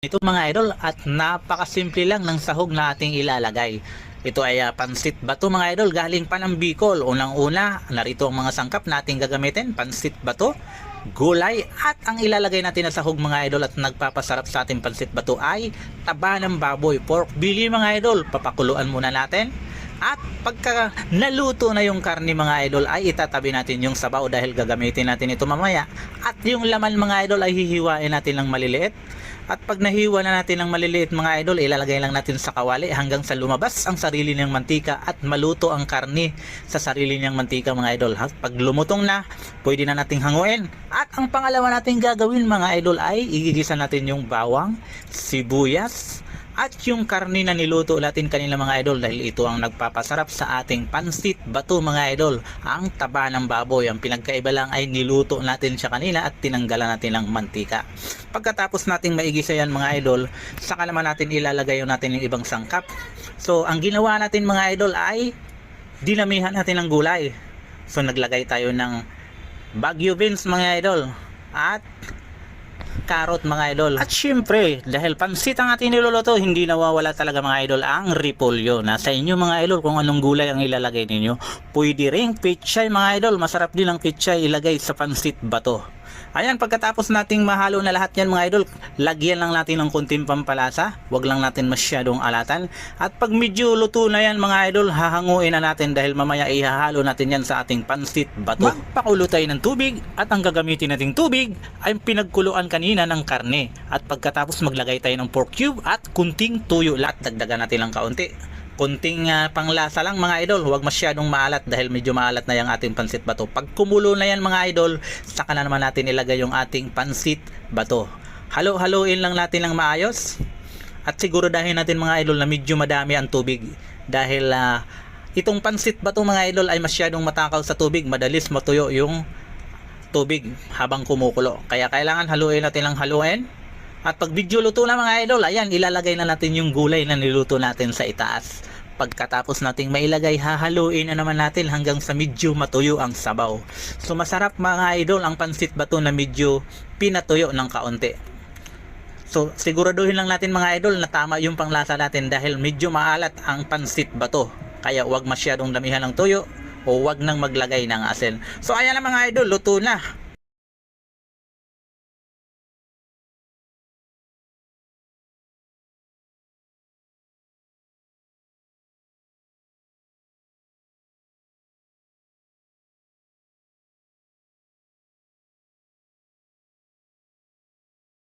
Ito mga idol, at napakasimple lang ng sahog na ating ilalagay. Ito ay pansit bato mga idol, galing pa ng Bicol. Unang-una, narito ang mga sangkap na ating gagamitin: pansit bato, gulay, at ang ilalagay natin na sahog mga idol at nagpapasarap sa ating pansit bato ay taba ng baboy, pork belly mga idol. Papakuluan muna natin. At pagka naluto na yung karne mga idol ay itatabi natin yung sabaw dahil gagamitin natin ito mamaya. At yung laman mga idol ay hihiwain natin ng maliliit. At pag nahiwa na natin ng maliliit mga idol, ilalagay lang natin sa kawali hanggang sa lumabas ang sarili niyang mantika at maluto ang karne sa sarili niyang mantika mga idol. Pag lumutong na, pwede na nating hanguin. At ang pangalawa nating gagawin mga idol ay igigisa natin yung bawang, sibuyas, at yung karne na niluto natin kanina mga idol, dahil ito ang nagpapasarap sa ating pansit bato mga idol, ang taba ng baboy. Ang pinagkaiba lang ay niluto natin siya kanina at tinanggalan natin ng mantika. Pagkatapos nating maigisa yan mga idol, saka naman natin ilalagay natin yung ibang sangkap. So ang ginawa natin mga idol ay dinamihan natin ng gulay. So naglagay tayo ng Baguio beans mga idol at carrot mga idol. At syempre, dahil pansit ang ating niluluto, hindi nawawala talaga mga idol ang repolyo. Nasa inyo mga idol kung anong gulay ang ilalagay ninyo. Pwede ring pechay mga idol, masarap din ang pechay ilagay sa pansit bato. Ayan, pagkatapos nating mahalo na lahat yan mga idol, lagyan lang natin ng kunting pampalasa. Huwag lang natin masyadong alatan. At pag medyo luto na yan mga idol, hahanguin na natin dahil mamaya ihahalo natin yan sa ating pansit bato. Magpakulo tayo ng tubig at ang gagamitin nating tubig ay pinagkuluan kanina ng karne. At pagkatapos maglagay tayo ng pork cube at kunting tuyo. Lahat dagdagan natin lang kaunti. Kunting panglasa lang mga idol, huwag masyadong maalat dahil medyo maalat na yung ating pansit bato. Pag kumulo na yan mga idol, saka na naman natin ilagay yung ating pansit bato. Halo-haloin lang natin ng maayos at siguraduhin natin mga idol na medyo madami ang tubig dahil itong pansit bato mga idol ay masyadong matakaw sa tubig, madalis matuyo yung tubig habang kumukulo. Kaya kailangan haluin natin lang haluin. At pag video luto na mga idol, ayan, ilalagay na natin yung gulay na niluto natin sa itaas. Pagkatapos nating mailagay, hahaluin na naman natin hanggang sa medyo matuyo ang sabaw. So masarap mga idol ang pansit bato na medyo pinatuyo ng kaunti. So siguraduhin lang natin mga idol na tama yung panglasa natin dahil medyo maalat ang pansit bato. Kaya huwag masyadong damihan ng tuyo o huwag nang maglagay ng asin. So ayan na mga idol, luto na.